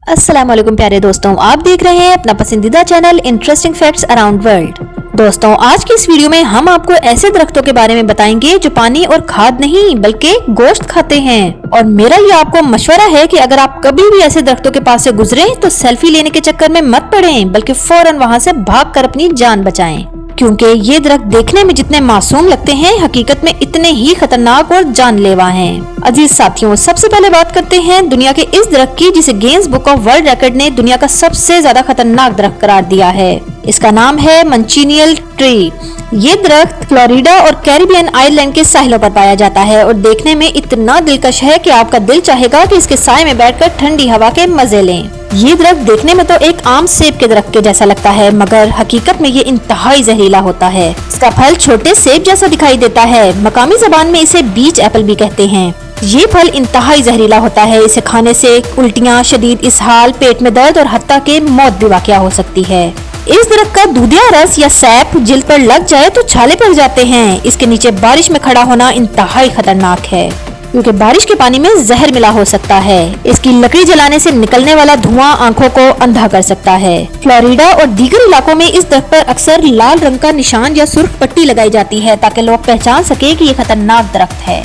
अस्सलाम वालेकुम प्यारे दोस्तों, आप देख रहे हैं अपना पसंदीदा channel interesting facts around world. दोस्तों, आज की इस वीडियो में हम आपको ऐसे दरख्तों के बारे में बताएंगे जो पानी और खाद नहीं बल्कि गोश्त खाते हैं। और मेरा ये आपको मशवरा है कि अगर आप कभी भी ऐसे दरख्तों के पास से गुजरे तो सेल्फी लेने के चक्कर में मत पड़ें, बल्कि फौरन वहाँ से भागकर अपनी जान बचाएं, क्योंकि ये दरख्त देखने में जितने मासूम लगते हैं हकीकत में इतने ही खतरनाक और जानलेवा हैं। अजीज साथियों, सबसे पहले बात करते हैं दुनिया के इस दरख्त की जिसे Guinness book of world record ने दुनिया का सबसे ज्यादा खतरनाक दरख्त करार दिया है। इसका नाम है मंचीनियल ट्री। ये दरख्त फ्लोरिडा और कैरिबियन आइलैंड के साहिलों पर पाया जाता है और देखने में इतना दिलकश है कि आपका दिल चाहेगा कि इसके साए में बैठकर ठंडी हवा के मजे लें। ये दरख्त देखने में तो एक आम सेब के दरख्त के जैसा लगता है, मगर हकीकत में ये इंतहाई जहरीला होता है। इसका फल छोटे सेब जैसा दिखाई देता है। मकामी जबान में इसे बीच एप्पल भी कहते हैं। ये फल इंतहाई जहरीला होता है। इसे खाने से उल्टियाँ, शदीद इसहाल, पेट में दर्द और हत्ता के मौत भी वाक़या हो सकती है। इस दरख्त का दूधिया रस या सैप जिल्द पर लग जाए तो छाले पड़ जाते हैं। इसके नीचे बारिश में खड़ा होना इंतहाई खतरनाक है, क्योंकि बारिश के पानी में जहर मिला हो सकता है। इसकी लकड़ी जलाने से निकलने वाला धुआं आंखों को अंधा कर सकता है। फ्लोरिडा और दीगर इलाकों में इस दरख्त पर अक्सर लाल रंग का निशान या सुर्ख पट्टी लगाई जाती है ताकि लोग पहचान सके कि ये खतरनाक दरख्त है।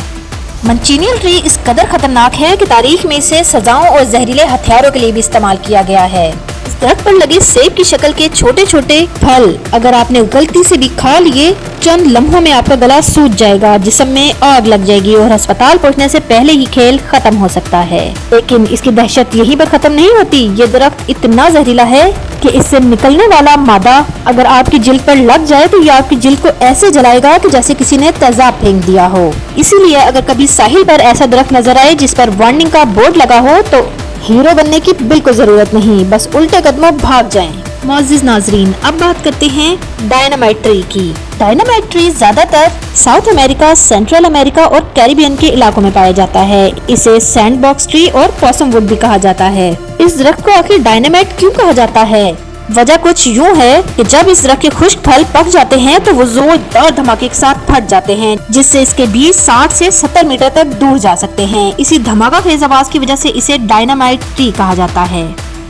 मंचीनियल ट्री इस कदर खतरनाक है कि तारीख में इसे सजाओं और जहरीले हथियारों के लिए भी इस्तेमाल किया गया है। इस दरख्त पर लगे सेब की शक्ल के छोटे छोटे फल अगर आपने गलती से भी खा लिए, चंद लम्हों में आपका गला सूज जाएगा, जिस्म में आग लग जाएगी और अस्पताल पहुंचने से पहले ही खेल खत्म हो सकता है। लेकिन इसकी दहशत यहीं पर खत्म नहीं होती। ये दरख्त इतना जहरीला है कि इससे निकलने वाला मादा अगर आपकी जिल्द पर लग जाए तो ये आपकी जिल्द को ऐसे जलाएगा कि जैसे किसी ने तेजाब फेंक दिया हो। इसीलिए अगर कभी साहिल पर ऐसा दरख्त नजर आए जिस पर वार्निंग का बोर्ड लगा हो तो हीरो बनने की बिल्कुल जरूरत नहीं, बस उल्टे कदमों भाग जाएं। मोअज़्ज़िज़ नाज़रीन, अब बात करते हैं डायनामाइट ट्री की। डायनामाइट ट्री ज्यादातर साउथ अमेरिका, सेंट्रल अमेरिका और कैरिबियन के इलाकों में पाया जाता है। इसे सैंडबॉक्स ट्री और पॉसम वुड भी कहा जाता है। इस दरख्त को आखिर डायनामाइट क्यों कहा जाता है? वजह कुछ यूँ है कि जब इस दरख्त के खुश्क फल पक जाते हैं तो वो जोरदार धमाके के साथ फट जाते हैं, जिससे इसके बीज 60 से 70 मीटर तक दूर जा सकते हैं। इसी धमाका खेज आवाज की वजह से इसे डायनामाइट ट्री कहा जाता है।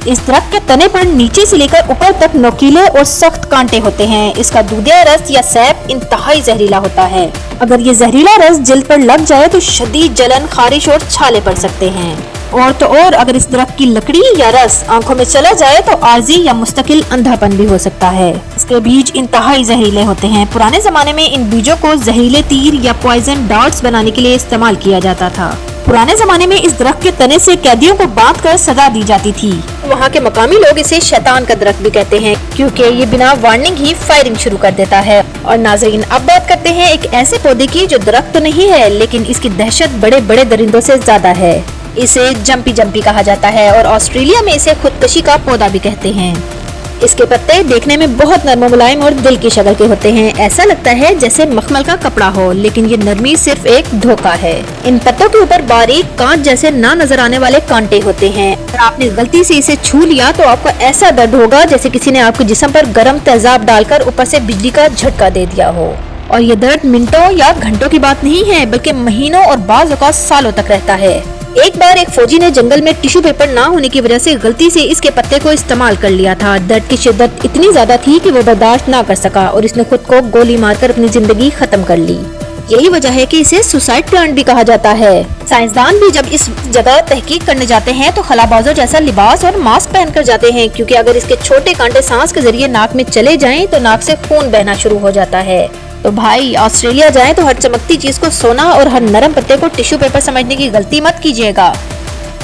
इस दरख्त के तने पर नीचे से लेकर ऊपर तक नोकीले और सख्त कांटे होते हैं। इसका दूधिया रस या सैप इंतहाई जहरीला होता है। अगर ये जहरीला रस जिल्द पर लग जाए तो शदीद जलन, खारिश और छाले पड़ सकते हैं। और तो और अगर इस दरख्त की लकड़ी या रस आंखों में चला जाए तो आर्जी या मुस्तकिल अंधापन भी हो सकता है। इसके बीज इंतहाई जहरीले होते हैं। पुराने जमाने में इन बीजों को जहरीले तीर या पॉइजन डार्ट्स बनाने के लिए इस्तेमाल किया जाता था। पुराने जमाने में इस दरख्त के तने से कैदियों को बांधकर सजा दी जाती थी। वहाँ के मकामी लोग इसे शैतान का दरख्त भी कहते हैं, क्योंकि ये बिना वार्निंग ही फायरिंग शुरू कर देता है। और नाज़रीन, अब बात करते हैं एक ऐसे पौधे की जो दरख्त तो नहीं है, लेकिन इसकी दहशत बड़े बड़े दरिंदों से ज्यादा है। इसे जंपी जंपी कहा जाता है और ऑस्ट्रेलिया में इसे खुदकशी का पौधा भी कहते हैं। इसके पत्ते देखने में बहुत नरम मुलायम और दिल की शक्ल के होते हैं। ऐसा लगता है जैसे मखमल का कपड़ा हो, लेकिन ये नरमी सिर्फ एक धोखा है। इन पत्तों के ऊपर बारीक कांच जैसे ना नजर आने वाले कांटे होते हैं। अगर आपने गलती से इसे छू लिया तो आपको ऐसा दर्द होगा जैसे किसी ने आपके जिस्म पर गर्म तेजाब डालकर ऊपर से बिजली का झटका दे दिया हो। और ये दर्द मिनटों या घंटों की बात नहीं है, बल्कि महीनों और बाज़ औक़ात सालों तक रहता है। एक बार एक फौजी ने जंगल में टिश्यू पेपर ना होने की वजह से गलती से इसके पत्ते को इस्तेमाल कर लिया था। दर्द की शिद्दत इतनी ज्यादा थी कि वो बर्दाश्त ना कर सका और इसने खुद को गोली मारकर अपनी जिंदगी खत्म कर ली। यही वजह है कि इसे सुसाइड प्लांट भी कहा जाता है। साइंसदान भी जब इस जगह तहकीक करने जाते हैं तो खलाबाजों जैसा लिबास और मास्क पहनकर जाते हैं, क्योंकि अगर इसके छोटे कांटे सांस के जरिए नाक में चले जाएं तो नाक से खून बहना शुरू हो जाता है। तो भाई, ऑस्ट्रेलिया जाएं तो हर चमकती चीज को सोना और हर नरम पत्ते को टिश्यू पेपर समझने की गलती मत कीजिएगा।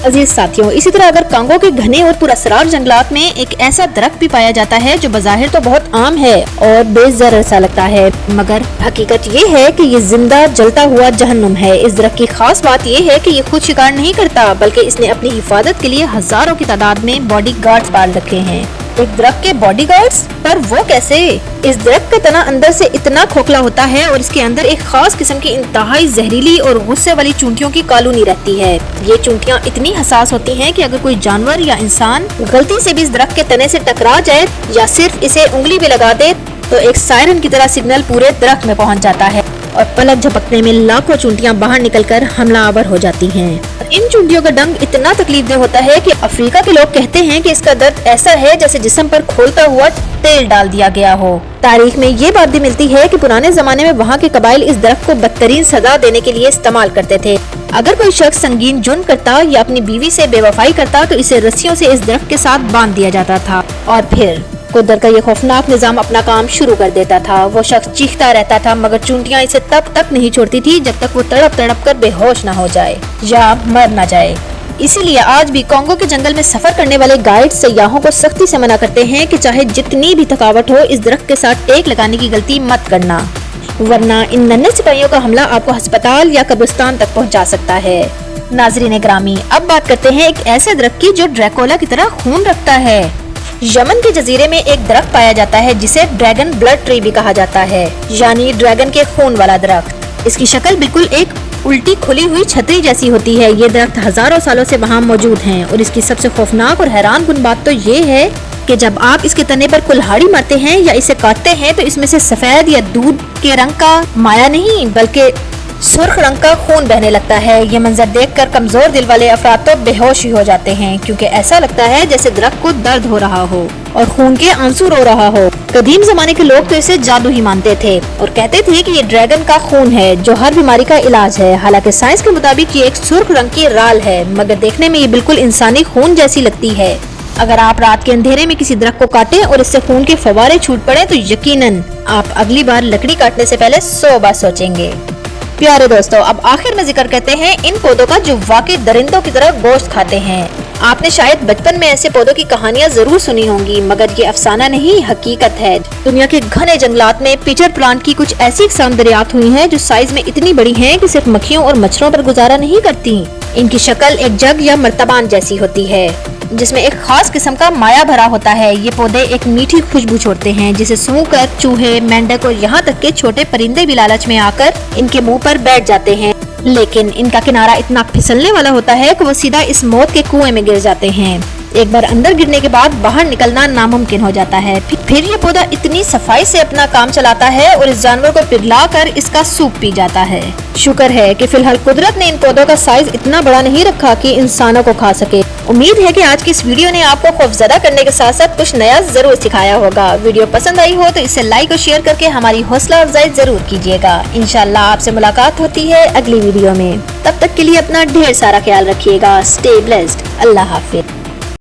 अजीज साथियों, इसी तरह अगर कांगो के घने और पुरअसरार जंगलात में एक ऐसा दरख्त भी पाया जाता है जो बज़ाहिर तो बहुत आम है और बेज़र सा लगता है, मगर हकीकत ये है कि ये जिंदा जलता हुआ जहन्नुम है। इस दरख्त की खास बात ये है कि ये खुद शिकार नहीं करता, बल्कि इसने अपनी हिफाजत के लिए हजारों की तादाद में बॉडी गार्ड्स पाल रखे हैं। एक दरख्त के बॉडी गार्ड्स, पर वो कैसे? इस दरख्त का तना अंदर से इतना खोखला होता है और इसके अंदर एक खास किस्म की इंतहाई जहरीली और गुस्से वाली चूंटियों की कॉलोनी रहती है। ये चूंटियां इतनी हसास होती हैं कि अगर कोई जानवर या इंसान गलती से भी इस दरख्त के तने से टकरा जाए या सिर्फ इसे उंगली भी लगा दे तो एक सायरन की तरह सिग्नल पूरे दरख्त में पहुंच जाता है और पलक झपकने में लाखों चूंटियां बाहर निकलकर हमलावर हो जाती हैं। इन चूंटियों का डंक इतना तकलीफ दे होता है कि अफ्रीका के लोग कहते हैं कि इसका दर्द ऐसा है जैसे जिस्म पर खोलता हुआ तेल डाल दिया गया हो। तारीख में ये बात भी मिलती है कि पुराने जमाने में वहाँ के कबाइल इस दरख्त को बदतरीन सजा देने के लिए इस्तेमाल करते थे। अगर कोई शख्स संगीन जुर्म करता या अपनी बीवी से बेवफाई करता तो इसे रस्सियों से इस दरख्त के साथ बांध दिया जाता था और फिर कुदरत का ये खौफनाक निजाम अपना काम शुरू कर देता था। वो शख्स चीखता रहता था मगर चूंटियां इसे तब तक नहीं छोड़ती थी जब तक वो तड़प तड़प कर बेहोश न हो जाए या मर न जाए। इसीलिए आज भी कॉन्गो के जंगल में सफर करने वाले गाइड सयाहों को सख्ती से मना करते हैं कि चाहे जितनी भी थकावट हो इस दरख्त के साथ टेक लगाने की गलती मत करना, वरना इन नन्हे सिपाहियों का हमला आपको अस्पताल या कब्रिस्तान तक पहुंचा सकता है। नाज़रीन ग्रामी, अब बात करते हैं एक ऐसे दरख्त की जो ड्रैकुला की तरह खून रखता है। यमन के जजीरे में एक दरख्त पाया जाता है जिसे ड्रैगन ब्लड ट्री भी कहा जाता है, यानी ड्रैगन के खून वाला दरख्त। इसकी शक्ल बिल्कुल एक उल्टी खुली हुई छतरी जैसी होती है। ये दरख्त हजारों सालों से वहाँ मौजूद हैं और इसकी सबसे खौफनाक और हैरान कुन बात तो ये है कि जब आप इसके तने पर कुल्हाड़ी मारते हैं या इसे काटते हैं तो इसमें से सफेद या दूध के रंग का माया नहीं बल्कि सुर्ख रंग का खून बहने लगता है। ये मंजर देखकर कमजोर दिल वाले अफराद तो बेहोश ही हो जाते हैं क्योंकि ऐसा लगता है जैसे दरख्त को दर्द हो रहा हो और खून के आंसू रो रहा हो। कदीम जमाने के लोग तो इसे जादू ही मानते थे और कहते थे कि ये ड्रैगन का खून है जो हर बीमारी का इलाज है। हालांकि साइंस के मुताबिक ये एक सुर्ख रंग की राल है मगर देखने में ये बिल्कुल इंसानी खून जैसी लगती है। अगर आप रात के अंधेरे में किसी दरख्त को काटें और इससे खून के फव्वारे छूट पड़े तो यकीनन आप अगली बार लकड़ी काटने से पहले 100 बार सोचेंगे। प्यारे दोस्तों, अब आखिर में जिक्र करते हैं इन पौधों का जो वाकई दरिंदों की तरह गोश्त खाते हैं। आपने शायद बचपन में ऐसे पौधों की कहानियां जरूर सुनी होंगी मगर ये अफसाना नहीं, हकीकत है। दुनिया के घने जंगलात में पिचर प्लांट की कुछ ऐसी अक़साम दरियाफ्त हुई हैं जो साइज में इतनी बड़ी हैं कि सिर्फ मक्खियों और मच्छरों पर गुजारा नहीं करती। इनकी शक्ल एक जग या मर्तबान जैसी होती है जिसमें एक खास किस्म का माया भरा होता है। ये पौधे एक मीठी खुशबू छोड़ते हैं जिसे सूंघकर चूहे, मेंढक और यहाँ तक के छोटे परिंदे भी लालच में आकर इनके मुंह पर बैठ जाते हैं। लेकिन इनका किनारा इतना फिसलने वाला होता है कि वो सीधा इस मौत के कुएं में गिर जाते हैं। एक बार अंदर गिरने के बाद बाहर निकलना नामुमकिन हो जाता है। फिर ये पौधा इतनी सफाई से अपना काम चलाता है और इस जानवर को पिघलाकर इसका सूप पी जाता है। शुक्र है कि फिलहाल कुदरत ने इन पौधों का साइज इतना बड़ा नहीं रखा कि इंसानों को खा सके। उम्मीद है कि आज की इस वीडियो ने आपको खौफजदा करने के साथ साथ कुछ नया जरूर सिखाया होगा। वीडियो पसंद आई हो तो इसे लाइक और शेयर करके हमारी हौसला अफजाई जरूर कीजिएगा। इंशाल्लाह आपसे मुलाकात होती है अगली वीडियो में। तब तक के लिए अपना ढेर सारा ख्याल रखिएगा। Stay blessed. अल्लाह हाफिज।